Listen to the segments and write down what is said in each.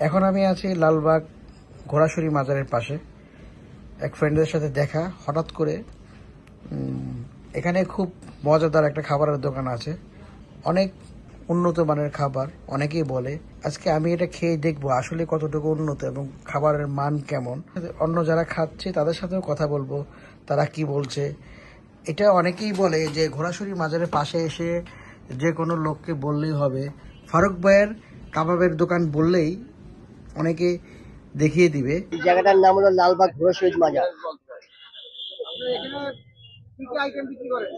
এখন আমি আছি লালবাগ ঘোড়াশরী মাজারের পাশে। এক ফ্রেন্ডের সাথে দেখা হঠাৎ করে। এখানে খুব মজাদার একটা খাবারের দোকান আছে, অনেক উন্নত মানের খাবার অনেকেই বলে। আজকে আমি এটা খেয়ে দেখবো আসলে কতটুকু উন্নত এবং খাবারের মান কেমন। অন্য যারা খাচ্ছে তাদের সাথেও কথা বলবো, তারা কি বলছে। এটা অনেকেই বলে যে ঘোড়াশরী মাজারের পাশে এসে যে কোনো লোককে বললেই হবে ফারুক ভাইয়ের কাবাবের দোকান বললেই অনেকে দেখিয়ে দিবে। এই জায়গাটার নাম হলো লালবাগ ঘোড়াশরী মাজার।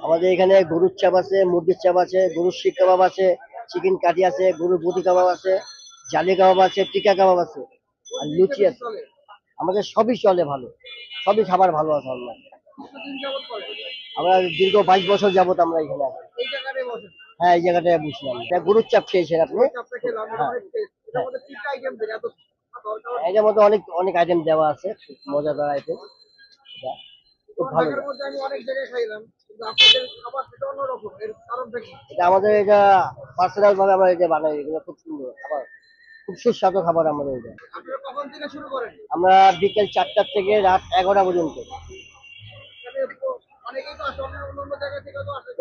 আমাদের এখানে গরুর চাপ আছে, মুরগির চাপ আছে, গরুর শিক কাবাব আছে, চিকেন কাটি আছে, গরুর বুটি কাবাব আছে, জালি কাবাব আছে, টিকা কাবাব আছে, আর লুচি আছে। আমাদের সবই চলে ভালো, সবই খাবার ভালো আছে আমরা। আমরা দীর্ঘ 22 বছর যাবত আমরা এখানে আছি। হ্যাঁ, এই জায়গাটায় বসলাম। গরুর চাপ খেয়েছেন আপনি? হ্যাঁ, এটার মধ্যে অনেক অনেক আইটেম দেওয়া আছে, খুব মজাদার আইটেম। খুব ভালো। এটা আমাদের এটা পার্সোনাল ভাবে আমরা এটা বানাই। এগুলো খুব সুন্দর খাবার, খুব সুস্বাদু খাবার আমাদের এটা। আমরা বিকেল 4টা থেকে রাত 11টা পর্যন্ত।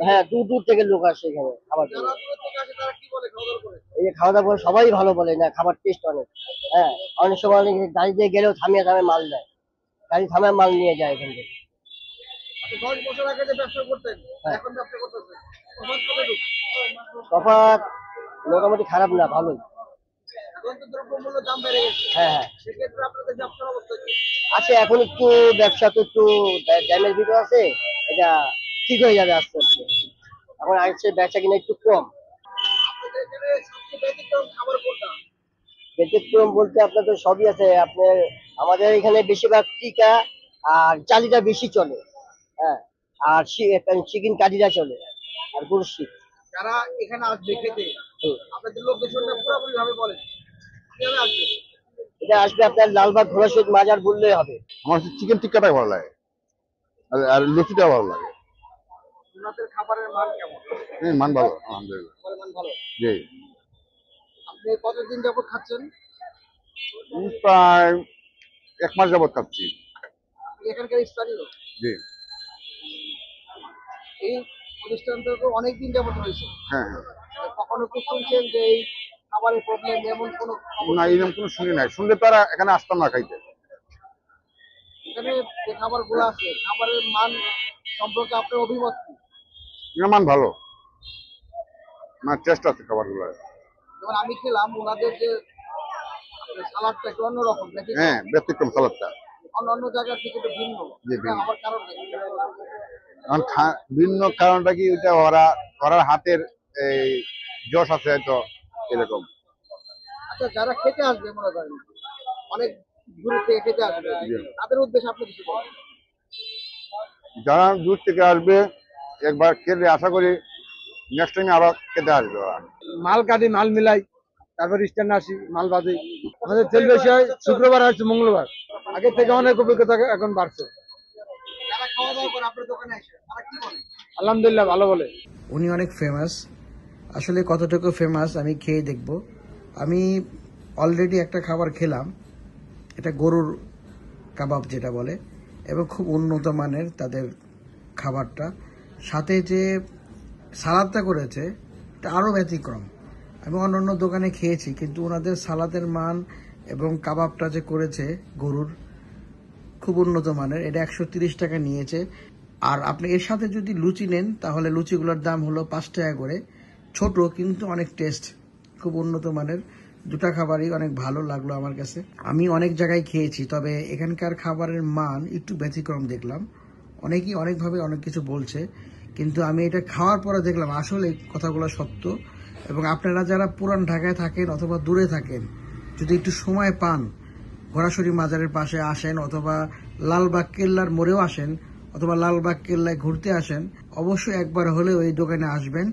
হ্যাঁ, দূর দূর থেকে লোক আসে এখানে খাবার জন্য। এই যে খাওয়া দাওয়া করে সবাই ভালো বলে, না খাবার টেস্ট অনেক। হ্যাঁ, অনেক সময় অনেক গাড়ি দিয়ে গেলেও থামিয়ে থামিয়ে মাল দেয়, গাড়ি থামিয়ে মাল নিয়ে যায় এখান থেকে। 10 বছর আগে যে ব্যবসা করতেন, এখন ব্যবসা করতেছেন, তফাৎ মোটামুটি খারাপ না, ভালোই। হ্যাঁ হ্যাঁ, আছে এখন একটু ব্যবসা তো একটু ড্যামের ভিতর আছে, এটা ঠিক হয়ে যাবে আস্তে আস্তে। এখন আসছে ব্যবসা কিনা একটু কম। ব্যতিক্রম বলতে আপনার তো সবই আছে। আপনার আমাদের এখানে বেশিরভাগ টিকা আর চালিটা বেশি চলে। হ্যাঁ, আর চিকেন কাটিটা চলে, আর গরুর শিক। যারা এখানে আসবে খেতে, আপনাদের লোকেশনটা পুরোপুরি ভাবে বলেন, কিভাবে আসবে? এটা আসবে আপনার লালবাগ ঘোড়াশরী মাজার বললেই হবে। আমার চিকেন টিক্কাটাই ভালো লাগে, আর লুচিটা ভালো লাগে। ওনাদের খাবারের মান কেমন? মান ভালো, আলহামদুলিল্লাহ। মান ভালো। জি। আপনি কতদিন যাবত খাচ্ছেন? প্রায় 1 মাস যাবত খাচ্ছি। আপনি এখানকার স্থানীয়? জি। এই প্রতিষ্ঠানটা তো অনেকদিন যাবত হয়েছে। হ্যাঁ হ্যাঁ। কখনো কি শুনছেন যে এই খাবারের প্রবলেম এমন কোনো? না, এরকম কোনো শুনি নাই। শুনলে তারা এখানে আসতাম না খাইতে। এখানে যে খাবারগুলো আছে, খাবারের মান সম্পর্কে আপনার অভিমত কি? মান ভালো, না টেস্ট আছে খাবারগুলো। যেমন আমি খেলাম ওনাদের যে সালাদটা একটু অন্যরকম। হ্যাঁ, ব্যতিক্রম সালাদটা অন্য জায়গার থেকে একটু ভিন্ন। আমার কারণ ভিন্ন কারণটা কি, ওইটা ওরা হাতের এই যশ আছে হয়তো, এরকম। আচ্ছা, যারা খেতে আসবে মনে করেন অনেক দূর থেকে খেতে আসবে, তাদের উদ্দেশ্যে আপনি কিছু বলেন? যারা দূর থেকে আসবে একবার খেলে আশা করি নেক্সট টাইম আবার খেতে আসবে। মাল কাটি, মাল মিলাই, তারপর স্ট্যান্ড আসি, মাল বাজে। আমাদের তেল বেশি হয় শুক্রবার আর মঙ্গলবার। আগে থেকে অনেক অভিজ্ঞতা এখন বাড়ছে। আলহামদুলিল্লাহ ভালো বলে। উনি অনেক ফেমাস, আসলে কতটুকু ফেমাস আমি খেয়ে দেখব। আমি অলরেডি একটা খাবার খেলাম, এটা গরুর কাবাব যেটা বলে, এবং খুব উন্নত মানের তাদের খাবারটা। সাথে যে সালাদটা করেছে এটা আরও ব্যতিক্রম। আমি অন্য দোকানে খেয়েছি, কিন্তু ওনাদের সালাদের মান এবং কাবাবটা যে করেছে গরুর, খুব উন্নত মানের। এটা 130 টাকা নিয়েছে। আর আপনি এর সাথে যদি লুচি নেন তাহলে লুচিগুলোর দাম হলো 5 টাকা করে। ছোট কিন্তু অনেক টেস্ট, খুব উন্নত মানের। দুটা খাবারই অনেক ভালো লাগলো আমার কাছে। আমি অনেক জায়গায় খেয়েছি, তবে এখানকার খাবারের মান একটু ব্যতিক্রম দেখলাম। অনেকেই অনেকভাবে অনেক কিছু বলছে, কিন্তু আমি এটা খাওয়ার পরে দেখলাম আসলে কথাগুলো সত্য। এবং আপনারা যারা পুরান ঢাকায় থাকেন অথবা দূরে থাকেন, যদি একটু সময় পান, ঘোড়াশরী মাজারের পাশে আসেন, অথবা লালবাগ কেল্লার মোড়েও আসেন, অথবা লালবাগ কেল্লায় ঘুরতে আসেন, অবশ্যই একবার হলেও এই দোকানে আসবেন।